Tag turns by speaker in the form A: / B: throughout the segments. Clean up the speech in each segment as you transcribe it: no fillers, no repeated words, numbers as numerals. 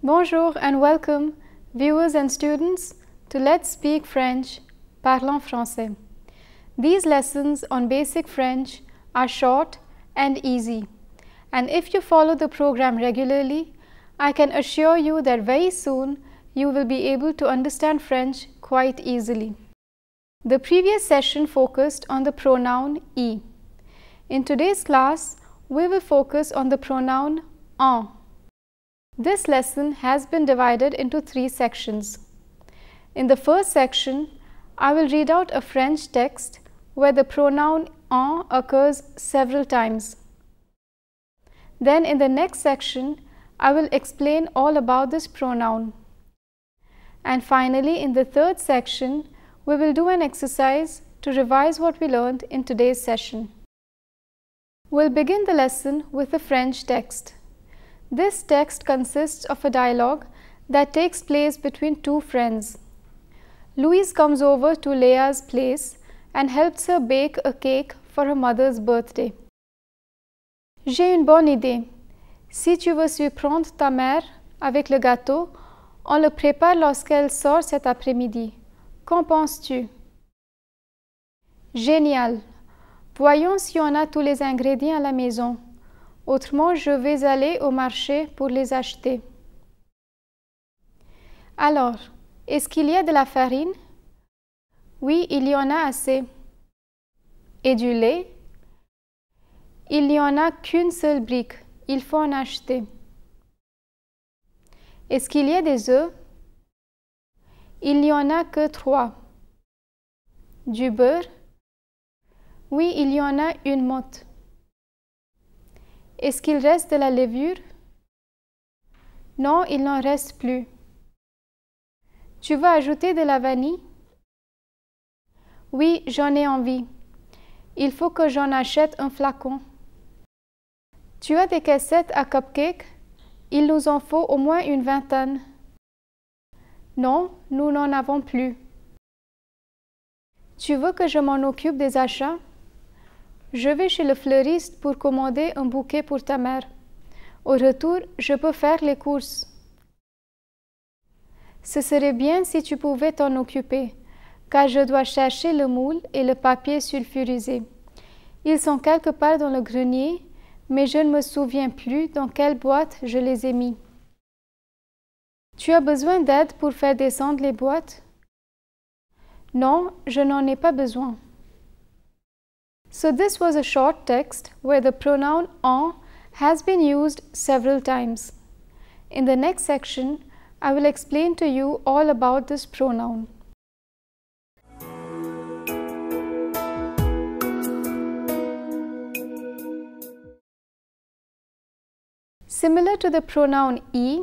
A: Bonjour and welcome, viewers and students, to Let's Speak French, Parlons Français. These lessons on basic French are short and easy, and if you follow the program regularly, I can assure you that very soon you will be able to understand French quite easily. The previous session focused on the pronoun I. In today's class, we will focus on the pronoun en. This lesson has been divided into 3 sections. In the first section, I will read out a French text where the pronoun en occurs several times. Then in the next section, I will explain all about this pronoun. And finally, in the third section, we will do an exercise to revise what we learned in today's session. We'll begin the lesson with a French text. This text consists of a dialogue that takes place between 2 friends. Louise comes over to Léa's place and helps her bake a cake for her mother's birthday. J'ai une bonne idée. Si tu veux surprendre ta mère avec le gâteau, on le prépare lorsqu'elle sort cet après-midi. Qu'en penses-tu? Génial! Voyons si on a tous les ingrédients à la maison. Autrement, je vais aller au marché pour les acheter. Alors, est-ce qu'il y a de la farine? Oui, il y en a assez. Et du lait? Il n'y en a qu'une seule brique. Il faut en acheter. Est-ce qu'il y a des œufs? Il n'y en a que 3. Du beurre? Oui, il y en a une motte. Est-ce qu'il reste de la levure? Non, il n'en reste plus. Tu veux ajouter de la vanille? Oui, j'en ai envie. Il faut que j'en achète un flacon. Tu as des caissettes à cupcakes? Il nous en faut au moins une vingtaine. Non, nous n'en avons plus. Tu veux que je m'en occupe des achats? Je vais chez le fleuriste pour commander un bouquet pour ta mère. Au retour, je peux faire les courses. Ce serait bien si tu pouvais t'en occuper, car je dois chercher le moule et le papier sulfurisé. Ils sont quelque part dans le grenier, mais je ne me souviens plus dans quelle boîte je les ai mis. Tu as besoin d'aide pour faire descendre les boîtes? Non, je n'en ai pas besoin. So this was a short text where the pronoun en has been used several times. In the next section, I will explain to you all about this pronoun. Similar to the pronoun I,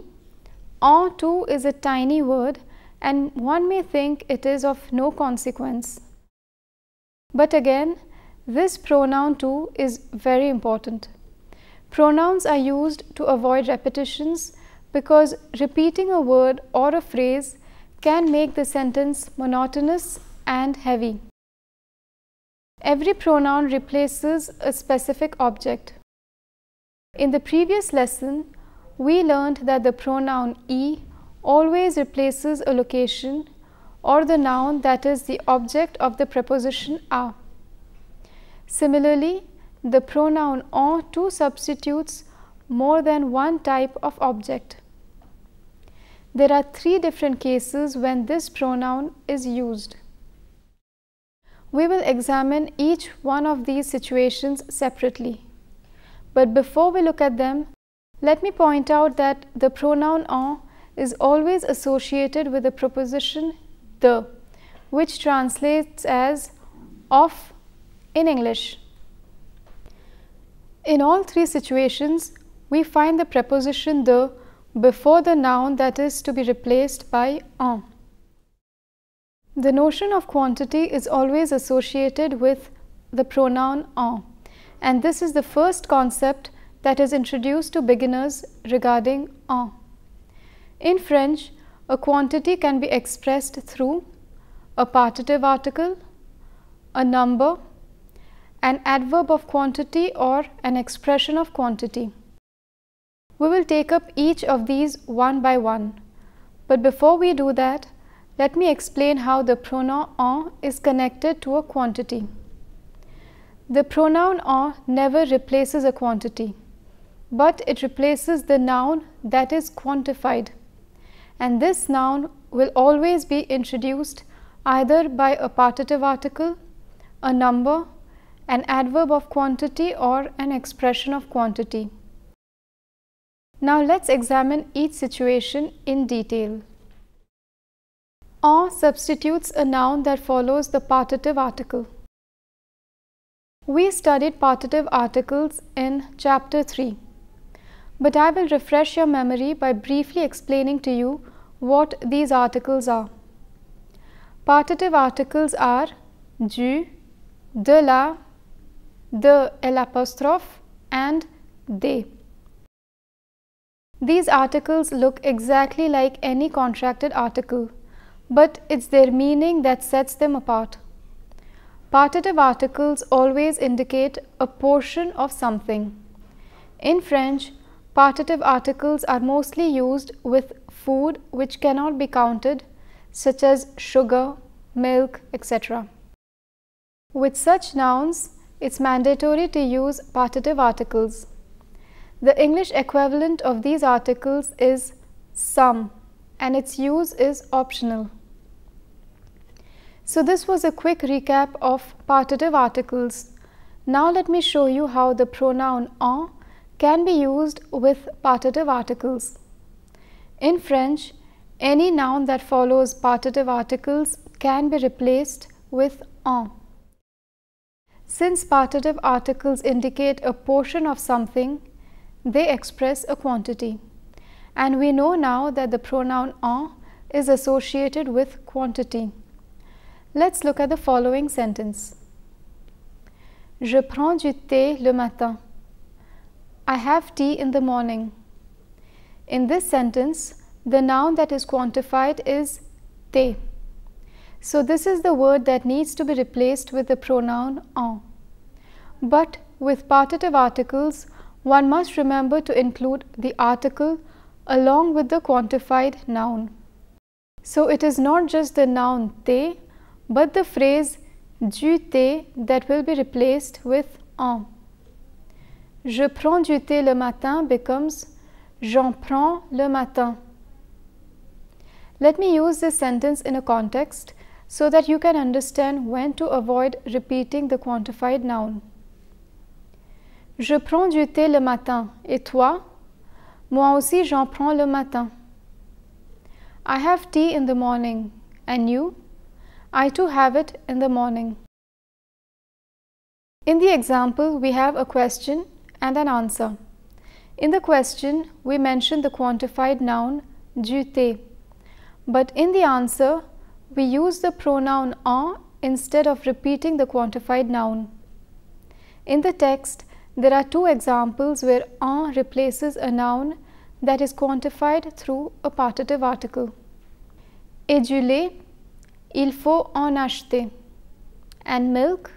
A: en too is a tiny word and one may think it is of no consequence. But again, this pronoun too is very important. Pronouns are used to avoid repetitions because repeating a word or a phrase can make the sentence monotonous and heavy. Every pronoun replaces a specific object. In the previous lesson, we learned that the pronoun I always replaces a location or the noun that is the object of the preposition a. Similarly, the pronoun en too substitutes more than one type of object. There are 3 different cases when this pronoun is used. We will examine each one of these situations separately. But before we look at them, let me point out that the pronoun en is always associated with the preposition the, which translates as of in English. In all 3 situations, we find the preposition the before the noun that is to be replaced by en. The notion of quantity is always associated with the pronoun en, and this is the first concept that is introduced to beginners regarding en. In French, a quantity can be expressed through a partitive article, a number, an adverb of quantity or an expression of quantity. We will take up each of these one by one. But before we do that, let me explain how the pronoun en is connected to a quantity. The pronoun en never replaces a quantity, but it replaces the noun that is quantified. And this noun will always be introduced either by a partitive article, a number, an adverb of quantity, or an expression of quantity. Now let's examine each situation in detail. En substitutes a noun that follows the partitive article. We studied partitive articles in chapter 3, but I will refresh your memory by briefly explaining to you what these articles are. Partitive articles are du, de la, de L', and des. These articles look exactly like any contracted article, but it's their meaning that sets them apart. Partitive articles always indicate a portion of something. In French, partitive articles are mostly used with food which cannot be counted, such as sugar, milk, etc. With such nouns, it's mandatory to use partitive articles. The English equivalent of these articles is some, and its use is optional. So this was a quick recap of partitive articles. Now let me show you how the pronoun en can be used with partitive articles. In French, any noun that follows partitive articles can be replaced with en. Since partitive articles indicate a portion of something, they express a quantity. And we know now that the pronoun en is associated with quantity. Let's look at the following sentence. Je prends du thé le matin. I have tea in the morning. In this sentence, the noun that is quantified is thé. So this is the word that needs to be replaced with the pronoun en. But with partitive articles, one must remember to include the article along with the quantified noun. So it is not just the noun thé, but the phrase du thé that will be replaced with en. Je prends du thé le matin becomes j'en prends le matin. Let me use this sentence in a context so that you can understand when to avoid repeating the quantified noun. Je prends du thé le matin, et toi? Moi aussi j'en prends le matin. I have tea in the morning, and you? I too have it in the morning. In the example, we have a question and an answer. In the question, we mention the quantified noun du thé, but in the answer, we use the pronoun en instead of repeating the quantified noun. In the text, there are two examples where en replaces a noun that is quantified through a partitive article. Et du lait, il faut en acheter. And milk,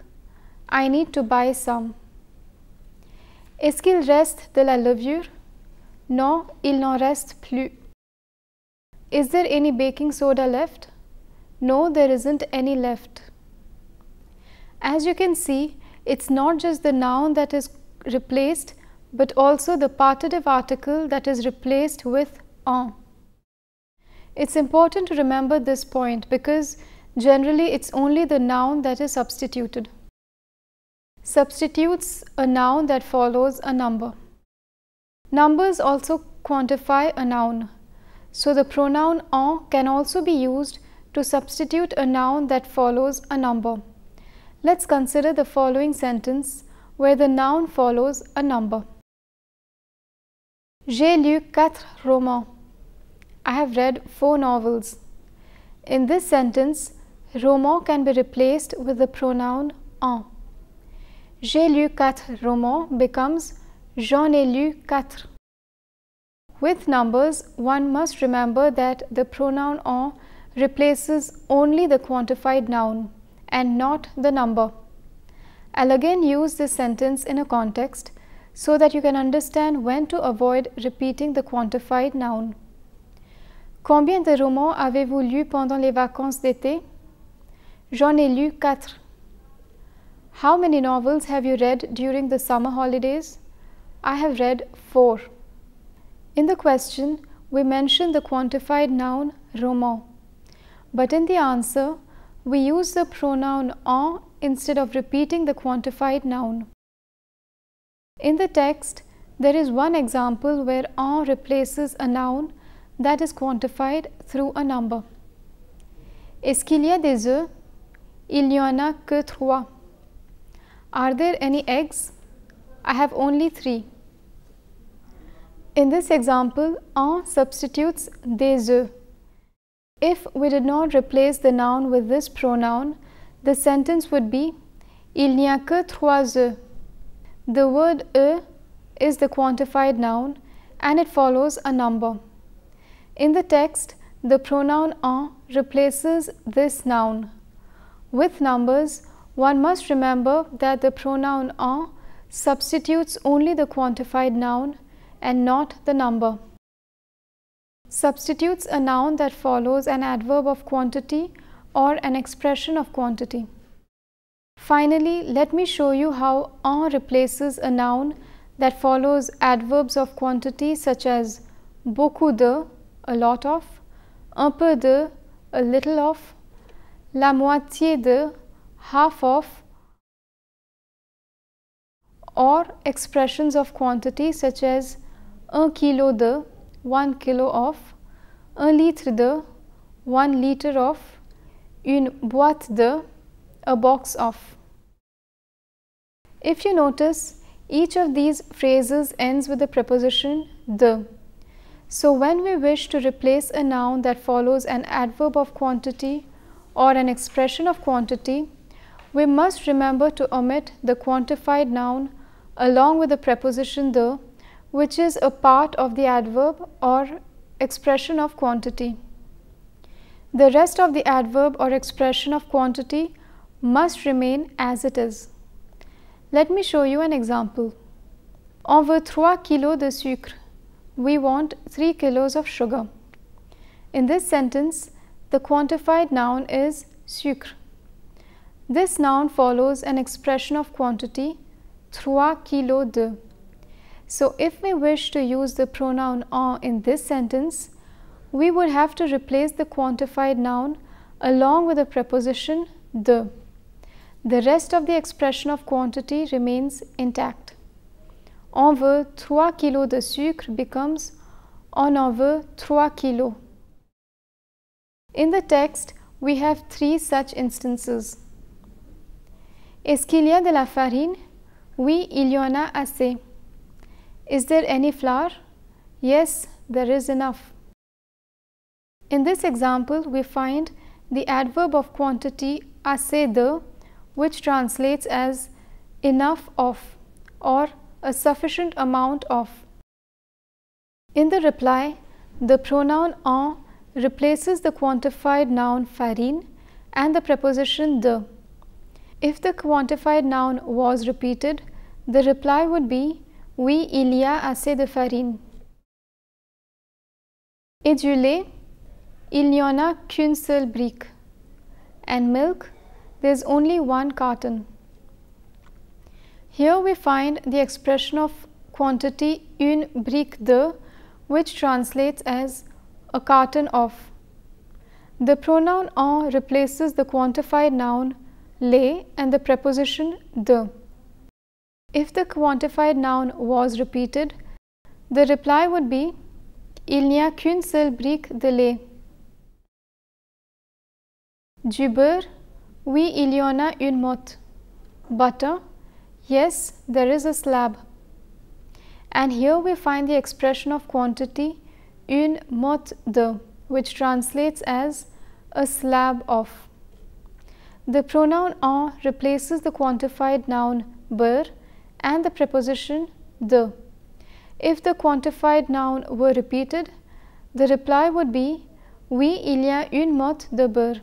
A: I need to buy some. Est-ce qu'il reste de la levure? Non, il n'en reste plus. Is there any baking soda left? No, there isn't any left. As you can see, it's not just the noun that is replaced, but also the partitive article that is replaced with en. It's important to remember this point because generally it's only the noun that is substituted. Substitutes a noun that follows a number. Numbers also quantify a noun. So the pronoun en can also be used to substitute a noun that follows a number. Let's consider the following sentence where the noun follows a number. J'ai lu 4 romans. I have read 4 novels. In this sentence, roman can be replaced with the pronoun en. J'ai lu 4 romans becomes j'en ai lu 4. With numbers, one must remember that the pronoun en replaces only the quantified noun and not the number. I'll again use this sentence in a context so that you can understand when to avoid repeating the quantified noun. Combien de romans avez-vous lu pendant les vacances d'été? J'en ai lu 4. How many novels have you read during the summer holidays? I have read 4. In the question, we mentioned the quantified noun roman, but in the answer, we use the pronoun en instead of repeating the quantified noun. In the text, there is one example where en replaces a noun that is quantified through a number. Est-ce qu'il y a des œufs? Il n'y en a que 3. Are there any eggs? I have only 3. In this example, en substitutes des œufs. If we did not replace the noun with this pronoun, the sentence would be Il n'y a que 3 œufs. The word œufs is the quantified noun and it follows a number. In the text, the pronoun en replaces this noun. With numbers, one must remember that the pronoun en substitutes only the quantified noun and not the number. Substitutes a noun that follows an adverb of quantity or an expression of quantity. Finally, let me show you how en replaces a noun that follows adverbs of quantity such as beaucoup de, a lot of, un peu de, a little of, la moitié de, half of, or expressions of quantity such as un kilo de, 1 kilo of, un litre de, 1 liter of, une boîte de, a box of. If you notice, each of these phrases ends with the preposition de. So when we wish to replace a noun that follows an adverb of quantity or an expression of quantity, we must remember to omit the quantified noun along with the preposition de, which is a part of the adverb or expression of quantity. The rest of the adverb or expression of quantity must remain as it is. Let me show you an example. On veut 3 kilos de sucre. We want 3 kilos of sugar. In this sentence, the quantified noun is sucre. This noun follows an expression of quantity 3 kilos de. So if we wish to use the pronoun en in this sentence, we would have to replace the quantified noun along with the preposition de. The rest of the expression of quantity remains intact. On veut 3 kilos de sucre becomes on en veut 3 kilos. In the text, we have 3 such instances. Est-ce qu'il y a de la farine? Oui, il y en a assez. Is there any flour? Yes, there is enough. In this example, we find the adverb of quantity assez de, which translates as enough of or a sufficient amount of. In the reply, the pronoun en replaces the quantified noun farine and the preposition de. If the quantified noun was repeated, the reply would be oui, il y a assez de farine. Et du lait? Il n'y en a qu'une seule brique. And milk? There is only 1 carton. Here we find the expression of quantity une brique de, which translates as a carton of. The pronoun en replaces the quantified noun lait and the preposition de. If the quantified noun was repeated, the reply would be il n'y a qu'une seule brique de lait. Du beurre? Oui, il y en a une motte. Butter? Yes, there is a slab. And here we find the expression of quantity une motte de, which translates as a slab of. The pronoun en replaces the quantified noun beurre and the preposition de. If the quantified noun were repeated, the reply would be oui, il y a une motte de beurre.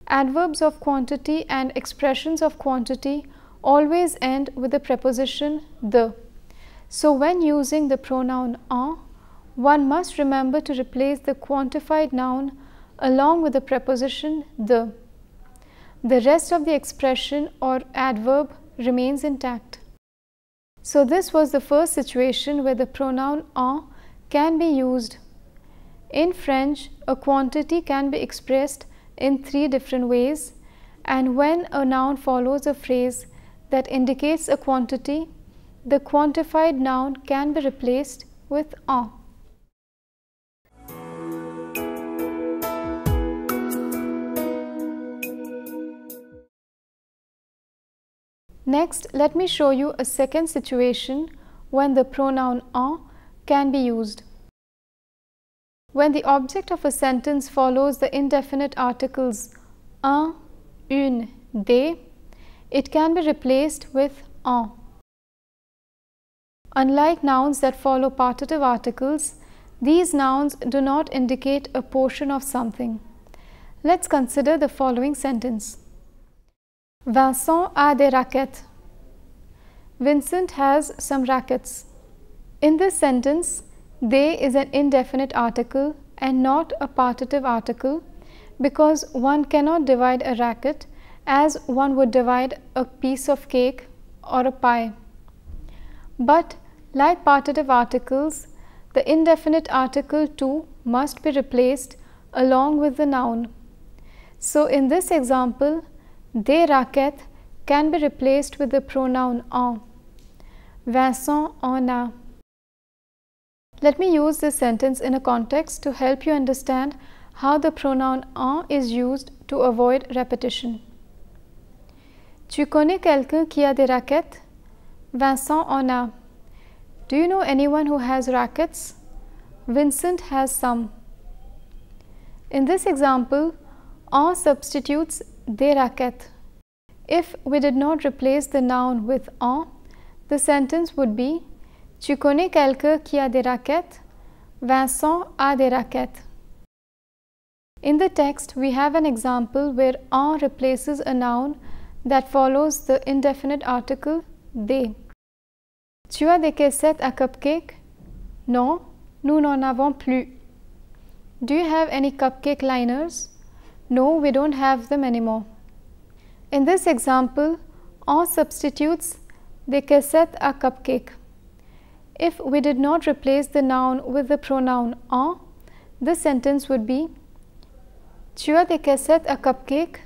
A: Adverbs of quantity and expressions of quantity always end with the preposition the. So when using the pronoun en, one must remember to replace the quantified noun along with the preposition the. The rest of the expression or adverb remains intact. So this was the first situation where the pronoun en can be used. In French, a quantity can be expressed in 3 different ways, and when a noun follows a phrase that indicates a quantity, the quantified noun can be replaced with en. Next, let me show you a second situation when the pronoun en can be used. When the object of a sentence follows the indefinite articles un, une, des, it can be replaced with en. Unlike nouns that follow partitive articles, these nouns do not indicate a portion of something. Let's consider the following sentence. Vincent a des raquettes. Vincent has some rackets. In this sentence, des is an indefinite article and not a partitive article because one cannot divide a racket as one would divide a piece of cake or a pie. But like partitive articles, the indefinite article too must be replaced along with the noun. So in this example, des raquettes can be replaced with the pronoun en. Vincent en a. Let me use this sentence in a context to help you understand how the pronoun en is used to avoid repetition. Tu connais quelqu'un qui a des raquettes? Vincent en a. Do you know anyone who has rackets? Vincent has some. In this example, en substitutes des raquettes. If we did not replace the noun with en, the sentence would be Tu connais quelqu'un qui a des raquettes? Vincent a des raquettes. In the text, we have an example where en replaces a noun that follows the indefinite article des. Tu as des caissettes à cupcake? Non, nous n'en avons plus. Do you have any cupcake liners? No, we don't have them anymore. In this example, en substitutes des caissettes à cupcake. If we did not replace the noun with the pronoun en, the sentence would be Tu as des caissettes à cupcake?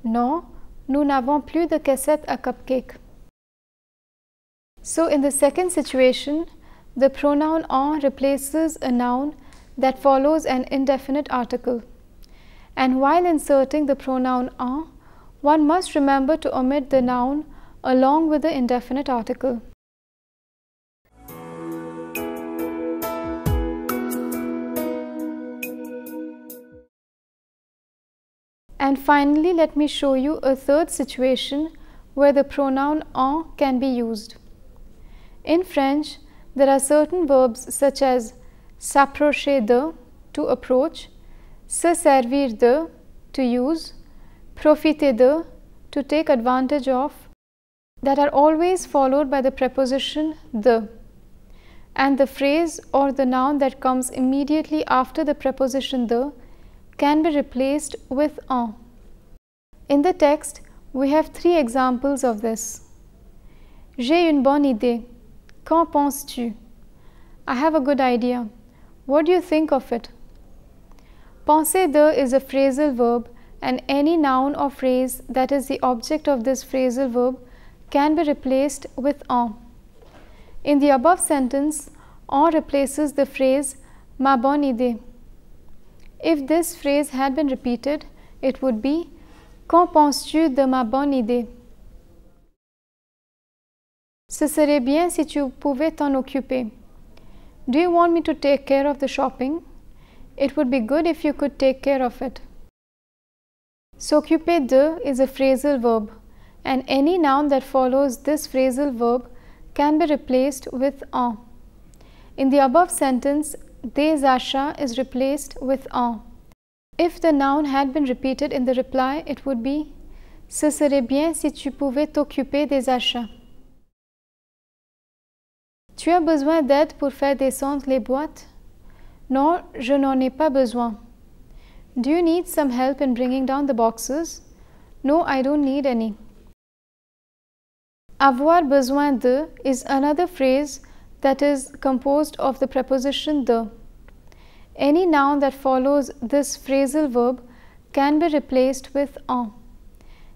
A: Non, nous n'avons plus de caissettes à cupcake. So in the second situation, the pronoun en replaces a noun that follows an indefinite article. And while inserting the pronoun en, one must remember to omit the noun along with the indefinite article. And finally, let me show you a third situation where the pronoun en can be used. In French, there are certain verbs such as s'approcher de, to approach, se servir de, to use, profiter de, to take advantage of, that are always followed by the preposition de. And the phrase or the noun that comes immediately after the preposition de can be replaced with en. In the text, we have 3 examples of this. J'ai une bonne idée. Qu'en penses-tu? I have a good idea. What do you think of it? Penser de is a phrasal verb, and any noun or phrase that is the object of this phrasal verb can be replaced with en. In the above sentence, en replaces the phrase ma bonne idée. If this phrase had been repeated, it would be Qu'en penses-tu de ma bonne idée? Ce serait bien si tu pouvais t'en occuper. Do you want me to take care of the shopping? It would be good if you could take care of it. S'occuper de is a phrasal verb, and any noun that follows this phrasal verb can be replaced with en. In the above sentence, des achats is replaced with en. If the noun had been repeated in the reply, it would be Ce serait bien si tu pouvais t'occuper des achats. Tu as besoin d'aide pour faire descendre les boîtes? Non, je n'en ai pas besoin. Do you need some help in bringing down the boxes? No, I don't need any. Avoir besoin de is another phrase that is composed of the preposition de. Any noun that follows this phrasal verb can be replaced with en.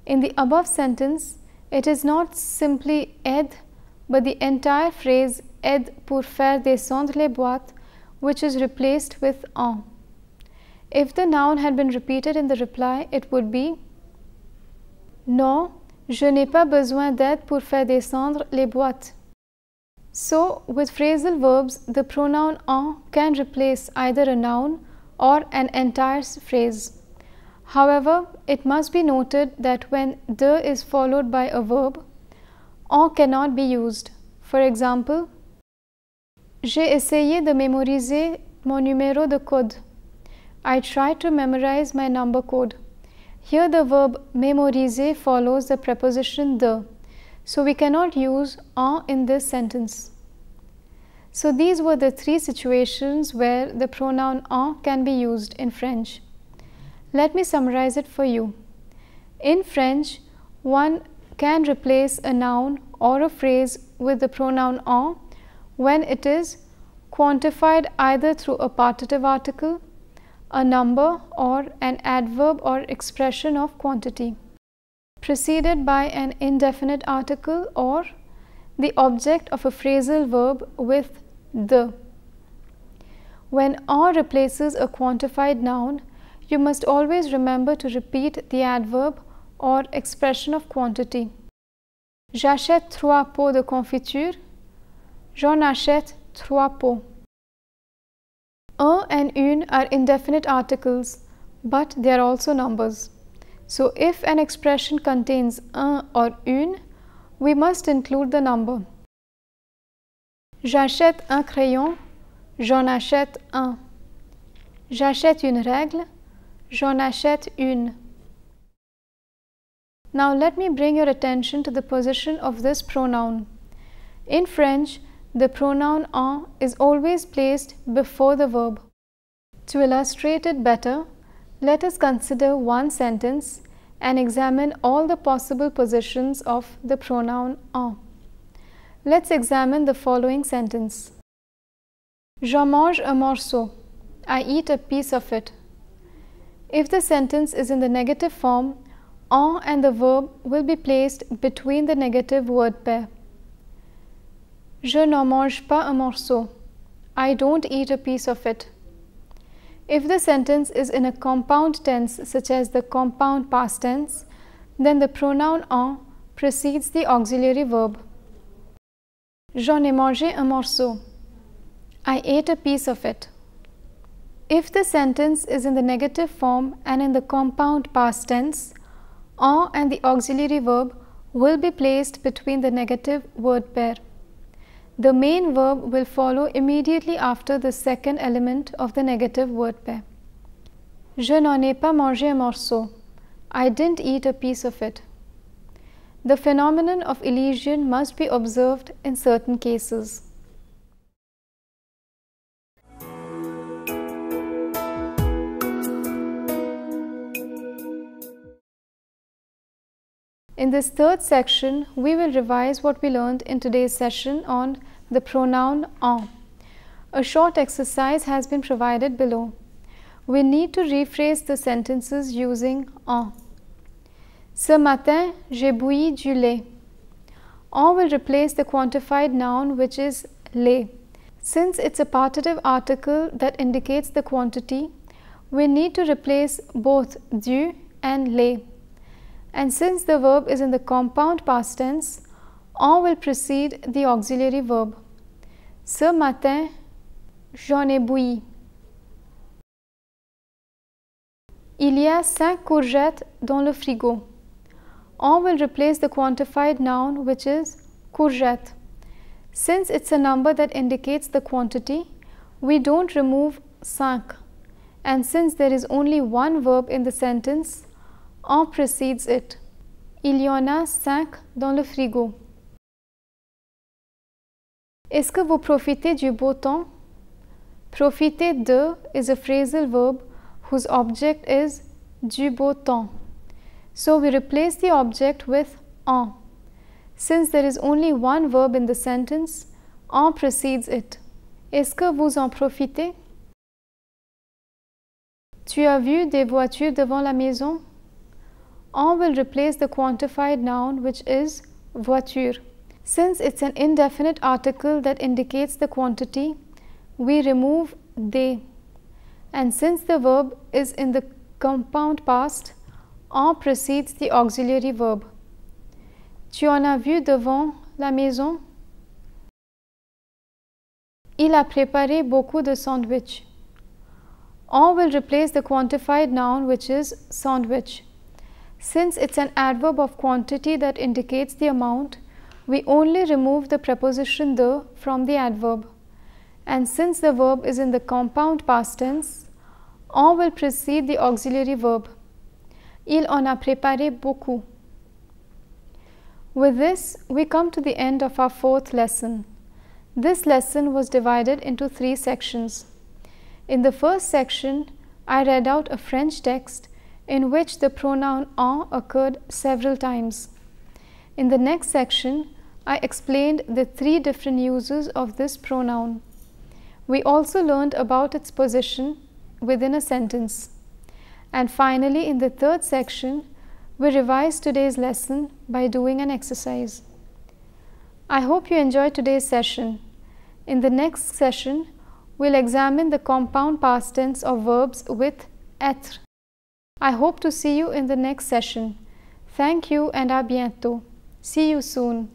A: In the above sentence, it is not simply aide, but the entire phrase aide pour faire descendre les boîtes, which is replaced with en. If the noun had been repeated in the reply, it would be non, je n'ai pas besoin d'aide pour faire descendre les boîtes. So, with phrasal verbs, the pronoun en can replace either a noun or an entire phrase. However, it must be noted that when de is followed by a verb, en cannot be used. For example, j'ai essayé de mémoriser mon numéro de code. I tried to memorize my number code. Here the verb mémoriser follows the preposition de, so we cannot use en in this sentence. So these were the three situations where the pronoun en can be used in French. Let me summarize it for you. In French, one can replace a noun or a phrase with the pronoun en when it is quantified either through a partitive article, a number, or an adverb or expression of quantity, preceded by an indefinite article or the object of a phrasal verb with de. When en replaces a quantified noun, you must always remember to repeat the adverb or expression of quantity. J'achète 3 pots de confiture. J'en achète 3 pots. Un and une are indefinite articles, but they are also numbers. So if an expression contains un or une, we must include the number. J'achète un crayon. J'en achète un. J'achète une règle. J'en achète une. Now let me bring your attention to the position of this pronoun. In French, the pronoun en is always placed before the verb. To illustrate it better, let us consider one sentence and examine all the possible positions of the pronoun en. Let's examine the following sentence. J'en mange un morceau. I eat a piece of it. If the sentence is in the negative form, en and the verb will be placed between the negative word pair. Je n'en mange pas un morceau. I don't eat a piece of it. If the sentence is in a compound tense, such as the compound past tense, then the pronoun en precedes the auxiliary verb. J'en ai mangé un morceau. I ate a piece of it. If the sentence is in the negative form and in the compound past tense, en and the auxiliary verb will be placed between the negative word pair. The main verb will follow immediately after the second element of the negative word pair. Je n'en ai pas mangé un morceau. I didn't eat a piece of it. The phenomenon of elision must be observed in certain cases. In this third section, we will revise what we learned in today's session on the pronoun en. A short exercise has been provided below. We need to rephrase the sentences using en. Ce matin, j'ai bouilli du lait. En will replace the quantified noun, which is lait. Since it's a partitive article that indicates the quantity, we need to replace both du and lait. And since the verb is in the compound past tense, en will precede the auxiliary verb. Ce matin, j'en ai bouilli. Il y a 5 courgettes dans le frigo. En will replace the quantified noun, which is courgette. Since it's a number that indicates the quantity, we don't remove 5. And since there is only one verb in the sentence, en precedes it. Il y en a 5 dans le frigo. Est-ce que vous profitez du beau temps? Profiter de is a phrasal verb whose object is du beau temps. So we replace the object with en. Since there is only one verb in the sentence, en precedes it. Est-ce que vous en profitez? Tu as vu des voitures devant la maison? En will replace the quantified noun, which is voiture. Since it's an indefinite article that indicates the quantity, we remove des. And since the verb is in the compound past, en precedes the auxiliary verb. Tu en as vu devant la maison? Il a préparé beaucoup de sandwichs. En will replace the quantified noun, which is sandwich. Since it's an adverb of quantity that indicates the amount, we only remove the preposition de from the adverb. And since the verb is in the compound past tense, en will precede the auxiliary verb. Il en a préparé beaucoup. With this, we come to the end of our 4th lesson. This lesson was divided into 3 sections. In the first section, I read out a French text in which the pronoun en occurred several times. In the next section, I explained the 3 different uses of this pronoun. We also learned about its position within a sentence. And finally, in the 3rd section, we revised today's lesson by doing an exercise. I hope you enjoyed today's session. In the next session, we'll examine the compound past tense of verbs with être. I hope to see you in the next session. Thank you and à bientôt. See you soon.